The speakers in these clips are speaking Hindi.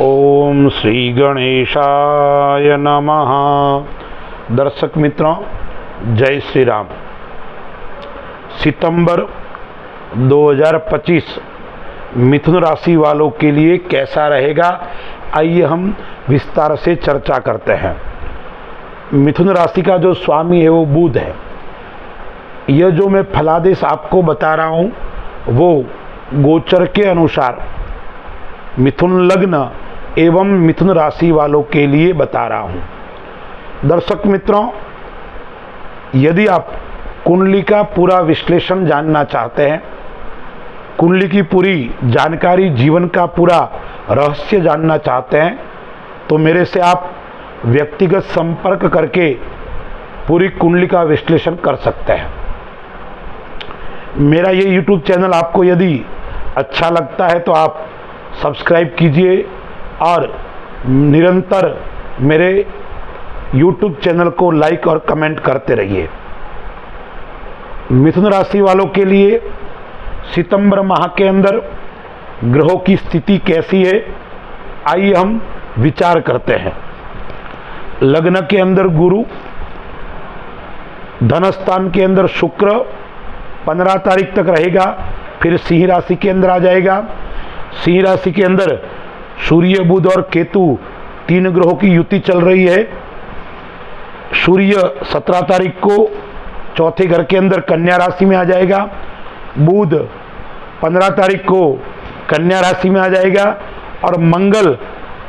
ओम श्री गणेशाय नमः। दर्शक मित्रों, जय श्री राम। सितंबर 2025 मिथुन राशि वालों के लिए कैसा रहेगा, आइए हम विस्तार से चर्चा करते हैं। मिथुन राशि का जो स्वामी है वो बुध है। यह जो मैं फलादेश आपको बता रहा हूँ वो गोचर के अनुसार मिथुन लग्न एवं मिथुन राशि वालों के लिए बता रहा हूं। दर्शक मित्रों, यदि आप कुंडली का पूरा विश्लेषण जानना चाहते हैं, कुंडली की पूरी जानकारी, जीवन का पूरा रहस्य जानना चाहते हैं, तो मेरे से आप व्यक्तिगत संपर्क करके पूरी कुंडली का विश्लेषण कर सकते हैं। मेरा ये YouTube चैनल आपको यदि अच्छा लगता है तो आप सब्सक्राइब कीजिए और निरंतर मेरे YouTube चैनल को लाइक और कमेंट करते रहिए। मिथुन राशि वालों के लिए सितंबर माह के अंदर ग्रहों की स्थिति कैसी है, आइए हम विचार करते हैं। लग्न के अंदर गुरु, धनस्थान के अंदर शुक्र 15 तारीख तक रहेगा, फिर सिंह राशि के अंदर आ जाएगा। सिंह राशि के अंदर सूर्य, बुध और केतु 3 ग्रहों की युति चल रही है। सूर्य 17 तारीख को चौथे घर के अंदर कन्या राशि में आ जाएगा। बुध 15 तारीख को कन्या राशि में आ जाएगा और मंगल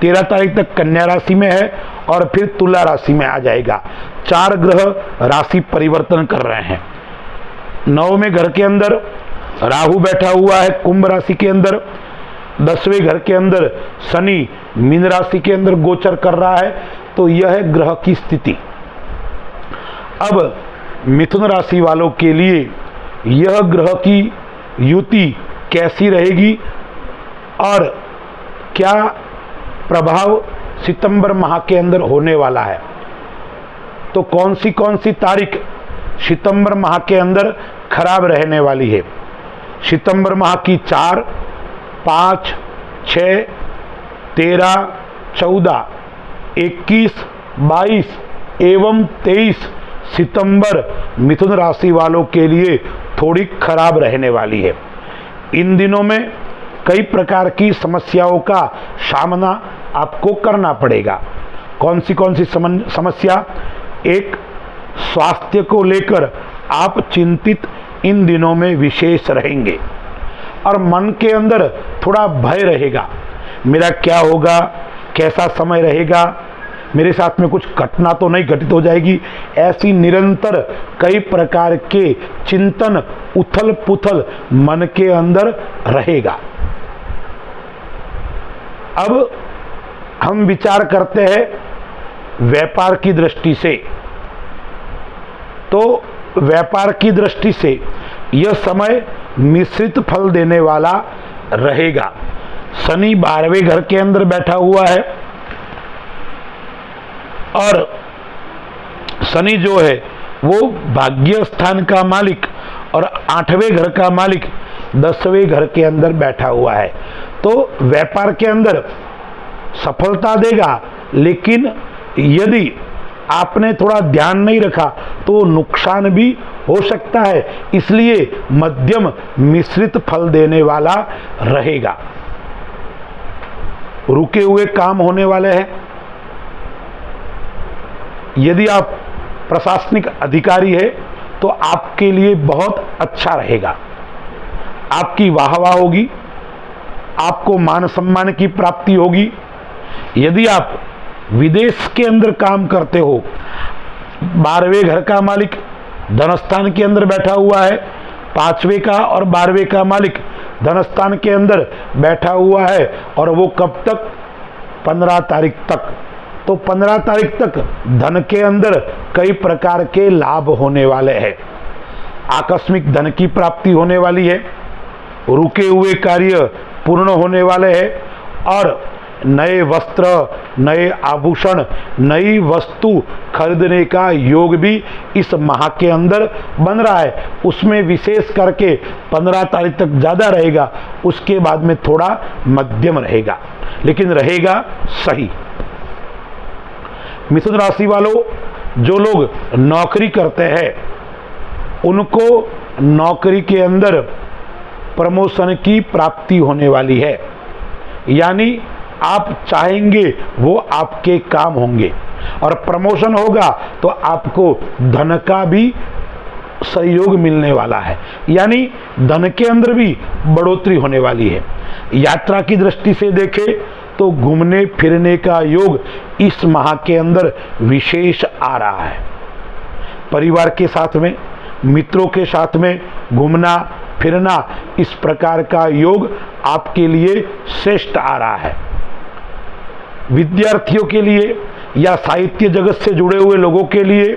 13 तारीख तक कन्या राशि में है और फिर तुला राशि में आ जाएगा। 4 ग्रह राशि परिवर्तन कर रहे हैं। 9वें घर के अंदर राहु बैठा हुआ है कुंभ राशि के अंदर। 10वें घर के अंदर शनि मीन राशि के अंदर गोचर कर रहा है। तो यह है ग्रह की स्थिति। अब मिथुन राशि वालों के लिए यह ग्रह की युति कैसी रहेगी और क्या प्रभाव सितंबर माह के अंदर होने वाला है, तो कौन सी तारीख सितंबर माह के अंदर खराब रहने वाली है। सितंबर माह की 4, 5, 6, 13, 14, 21, 22 एवं 23 सितंबर मिथुन राशि वालों के लिए थोड़ी खराब रहने वाली है। इन दिनों में कई प्रकार की समस्याओं का सामना आपको करना पड़ेगा। कौन सी समस्या? एक, स्वास्थ्य को लेकर आप चिंतित इन दिनों में विशेष रहेंगे और मन के अंदर थोड़ा भय रहेगा। मेरा क्या होगा, कैसा समय रहेगा, मेरे साथ में कुछ घटना तो नहीं घटित हो जाएगी। ऐसी निरंतर कई प्रकार के चिंतन, उथल पुथल मन के अंदर रहेगा। अब हम विचार करते हैं व्यापार की दृष्टि से। तो व्यापार की दृष्टि से यह समय मिश्रित फल देने वाला रहेगा। शनि 12वें घर के अंदर बैठा हुआ है और शनि जो है वो भाग्य स्थान का मालिक और 8वें घर का मालिक 10वें घर के अंदर बैठा हुआ है। तो व्यापार के अंदर सफलता देगा, लेकिन यदि आपने थोड़ा ध्यान नहीं रखा तो नुकसान भी हो सकता है। इसलिए मध्यम मिश्रित फल देने वाला रहेगा। रुके हुए काम होने वाले हैं। यदि आप प्रशासनिक अधिकारी है तो आपके लिए बहुत अच्छा रहेगा। आपकी वाहवाह होगी, आपको मान सम्मान की प्राप्ति होगी। यदि आप विदेश के अंदर काम करते हो, 12वें घर का मालिक धनस्थान के अंदर बैठा हुआ है, 5वें का और 12वें का मालिक धनस्थान के अंदर बैठा हुआ है और वो कब तक? 15 तारीख तक। तो 15 तारीख तक धन के अंदर कई प्रकार के लाभ होने वाले हैं। आकस्मिक धन की प्राप्ति होने वाली है, रुके हुए कार्य पूर्ण होने वाले हैं और नए वस्त्र, नए आभूषण, नई वस्तु खरीदने का योग भी इस माह के अंदर बन रहा है। उसमें विशेष करके 15 तारीख तक ज़्यादा रहेगा, उसके बाद में थोड़ा मध्यम रहेगा। लेकिन रहेगा सही। मिथुन राशि वालों, जो लोग नौकरी करते हैं उनको नौकरी के अंदर प्रमोशन की प्राप्ति होने वाली है, यानी आप चाहेंगे वो आपके काम होंगे, और प्रमोशन होगा तो आपको धन का भी सहयोग मिलने वाला है, यानी धन के अंदर भी बढ़ोतरी होने वाली है। यात्रा की दृष्टि से देखें तो घूमने फिरने का योग इस माह के अंदर विशेष आ रहा है। परिवार के साथ में, मित्रों के साथ में घूमना फिरना, इस प्रकार का योग आपके लिए श्रेष्ठ आ रहा है। विद्यार्थियों के लिए या साहित्य जगत से जुड़े हुए लोगों के लिए,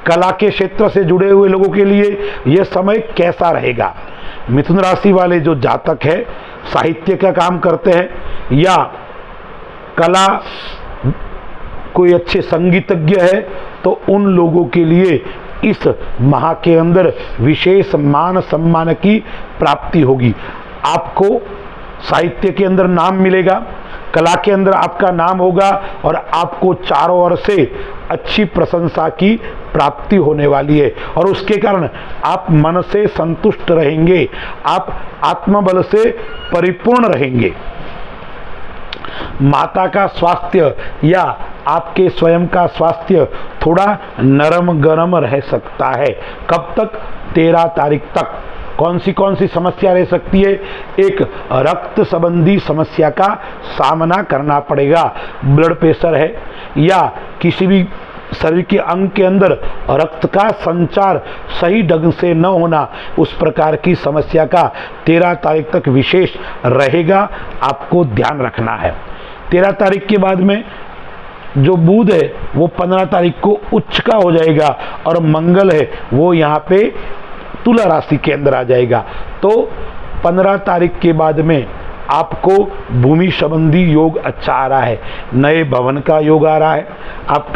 कला के क्षेत्र से जुड़े हुए लोगों के लिए यह समय कैसा रहेगा? मिथुन राशि वाले जो जातक है, साहित्य का काम करते हैं या कला, कोई अच्छे संगीतज्ञ है, तो उन लोगों के लिए इस माह के अंदर विशेष मान सम्मान की प्राप्ति होगी। आपको साहित्य के अंदर नाम मिलेगा, कला के अंदर आपका नाम होगा, और आपको चारों ओर से अच्छी प्रशंसा की प्राप्ति होने वाली है, और उसके कारण आप मन से संतुष्ट रहेंगे, आप आत्मबल से परिपूर्ण रहेंगे। माता का स्वास्थ्य या आपके स्वयं का स्वास्थ्य थोड़ा नरम गरम रह सकता है। कब तक? 13 तारीख तक। कौन सी समस्या रह सकती है? एक रक्त संबंधी समस्या का सामना करना पड़ेगा। ब्लड प्रेशर है या किसी भी शरीर के अंग के अंदर रक्त का संचार सही ढंग से न होना, उस प्रकार की समस्या का 13 तारीख तक विशेष रहेगा, आपको ध्यान रखना है। 13 तारीख के बाद में जो बुध है वो 15 तारीख को उच्च का हो जाएगा, और मंगल है वो यहाँ पे तुला राशि के अंदर आ जाएगा। तो 15 तारीख के बाद में आपको भूमि संबंधी योग अच्छा आ रहा है, नए भवन का योग आ रहा है। आप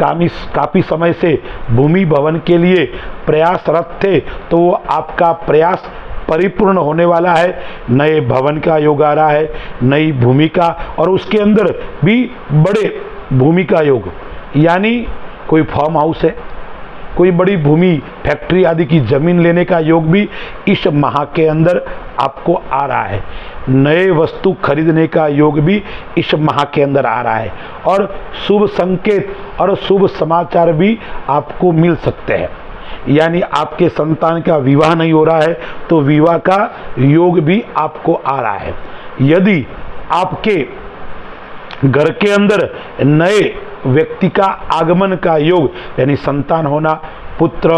काफ़ी समय से भूमि भवन के लिए प्रयासरत थे, तो वो आपका प्रयास परिपूर्ण होने वाला है। नए भवन का योग आ रहा है, नई भूमि का, और उसके अंदर भी बड़े भूमि का योग, यानी कोई फार्म हाउस है, कोई बड़ी भूमि, फैक्ट्री आदि की जमीन लेने का योग भी इस माह के अंदर आपको आ रहा है। नए वस्तु खरीदने का योग भी इस माह के अंदर आ रहा है, और शुभ संकेत और शुभ समाचार भी आपको मिल सकते हैं। यानी आपके संतान का विवाह नहीं हो रहा है तो विवाह का योग भी आपको आ रहा है। यदि आपके घर के अंदर नए व्यक्ति का आगमन का योग, यानी संतान होना, पुत्र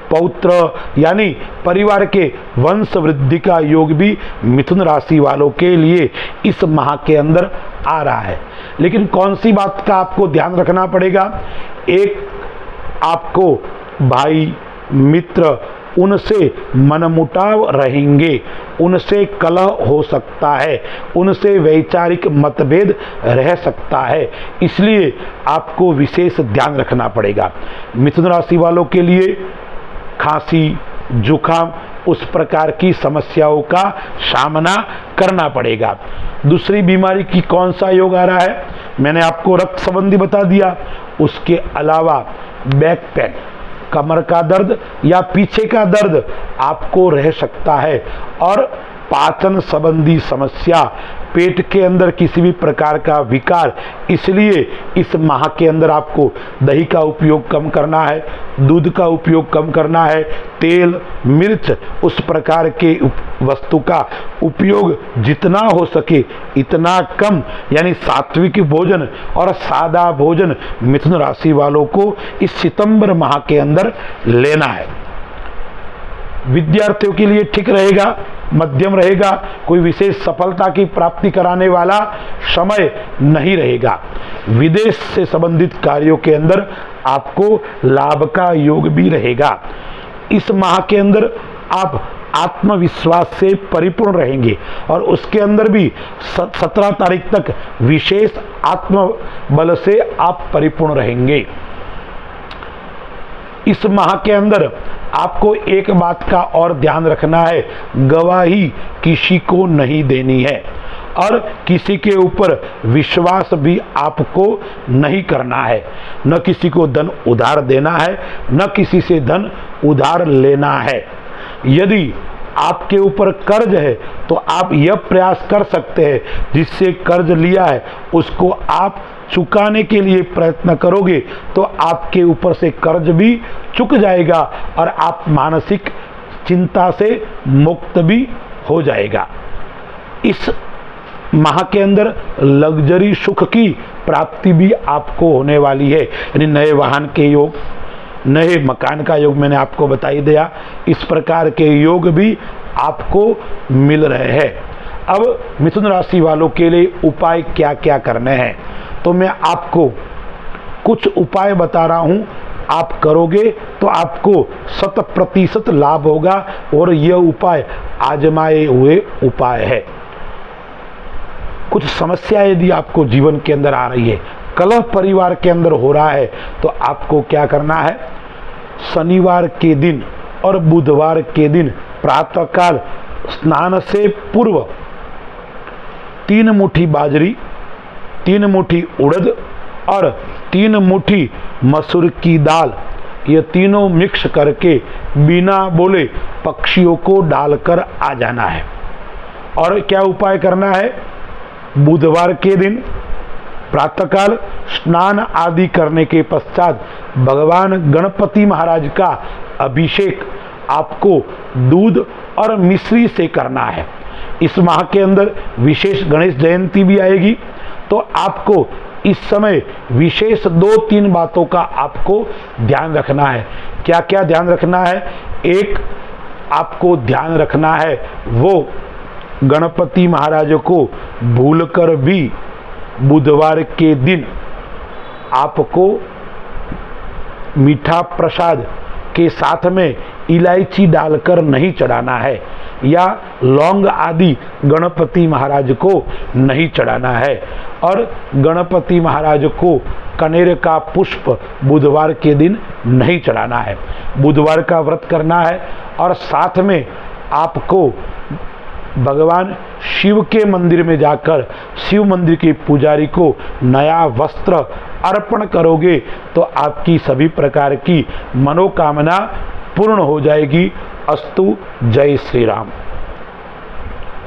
पौत्र, यानी परिवार के वंश वृद्धि का योग भी मिथुन राशि वालों के लिए इस माह के अंदर आ रहा है। लेकिन कौन सी बात का आपको ध्यान रखना पड़ेगा? एक, आपको भाई मित्र उनसे मनमुटाव रहेंगे, उनसे कलह हो सकता है, उनसे वैचारिक मतभेद रह सकता है, इसलिए आपको विशेष ध्यान रखना पड़ेगा। मिथुन राशि वालों के लिए खांसी, जुकाम, उस प्रकार की समस्याओं का सामना करना पड़ेगा। दूसरी बीमारी की कौन सा योग आ रहा है? मैंने आपको रक्त संबंधी बता दिया। उसके अलावा बैक पेन, कमर का दर्द या पीछे का दर्द आपको रह सकता है, और पाचन संबंधी समस्या, पेट के अंदर किसी भी प्रकार का विकार। इसलिए इस माह के अंदर आपको दही का उपयोग कम करना है, दूध का उपयोग कम करना है, तेल मिर्च उस प्रकार के वस्तु का उपयोग जितना हो सके इतना कम, यानी सात्विक भोजन और सादा भोजन मिथुन राशि वालों को इस सितंबर माह के अंदर लेना है। विद्यार्थियों के लिए ठीक रहेगा, मध्यम रहेगा, कोई विशेष सफलता की प्राप्ति कराने वाला समय नहीं रहेगा। विदेश से संबंधित कार्यों के अंदर आपको लाभ का योग भी रहेगा। इस माह के अंदर आप आत्मविश्वास से परिपूर्ण रहेंगे, और उसके अंदर भी 17 तारीख तक विशेष आत्मबल से आप परिपूर्ण रहेंगे। इस माह के अंदर आपको एक बात का और ध्यान रखना है, गवाही किसी को नहीं देनी है, और किसी के ऊपर विश्वास भी आपको नहीं करना है। न किसी को धन उधार देना है, न किसी से धन उधार लेना है। यदि आपके ऊपर कर्ज है तो आप यह प्रयास कर सकते हैं, जिससे कर्ज लिया है उसको आप चुकाने के लिए प्रयत्न करोगे तो आपके ऊपर से कर्ज भी चुक जाएगा और आप मानसिक चिंता से मुक्त भी हो जाएगा। इस माह के अंदर लग्जरी सुख की प्राप्ति भी आपको होने वाली है, यानी नए वाहन के योग, नए मकान का योग मैंने आपको बता ही दिया। इस प्रकार के योग भी आपको मिल रहे हैं। अब मिथुन राशि वालों के लिए उपाय क्या क्या करने हैं, तो मैं आपको कुछ उपाय बता रहा हूं, आप करोगे तो आपको 100% लाभ होगा और यह उपाय आजमाए हुए उपाय है। कुछ समस्या यदि आपको जीवन के अंदर आ रही है, कलह परिवार के अंदर हो रहा है, तो आपको क्या करना है, शनिवार के दिन और बुधवार के दिन प्रातःकाल स्नान से पूर्व 3 मुट्ठी बाजरी, 3 मुट्ठी उड़द और 3 मुट्ठी मसूर की दाल, ये तीनों मिक्स करके बिना बोले पक्षियों को डालकर आ जाना है। और क्या उपाय करना है, बुधवार के दिन प्रातःकाल स्नान आदि करने के पश्चात भगवान गणपति महाराज का अभिषेक आपको दूध और मिश्री से करना है। इस माह के अंदर विशेष गणेश जयंती भी आएगी, तो आपको इस समय विशेष 2-3 बातों का आपको ध्यान रखना है। क्या क्या ध्यान रखना है, एक आपको ध्यान रखना है वो गणपति महाराज को भूलकर भी बुधवार के दिन आपको मीठा प्रसाद के साथ में इलायची डालकर नहीं चढ़ाना है या लौंग आदि गणपति महाराज को नहीं चढ़ाना है। और गणपति महाराज को कनेर का पुष्प बुधवार के दिन नहीं चढ़ाना है। बुधवार का व्रत करना है और साथ में आपको भगवान शिव के मंदिर में जाकर शिव मंदिर के पुजारी को नया वस्त्र अर्पण करोगे तो आपकी सभी प्रकार की मनोकामना पूर्ण हो जाएगी। अस्तु, जय श्री राम।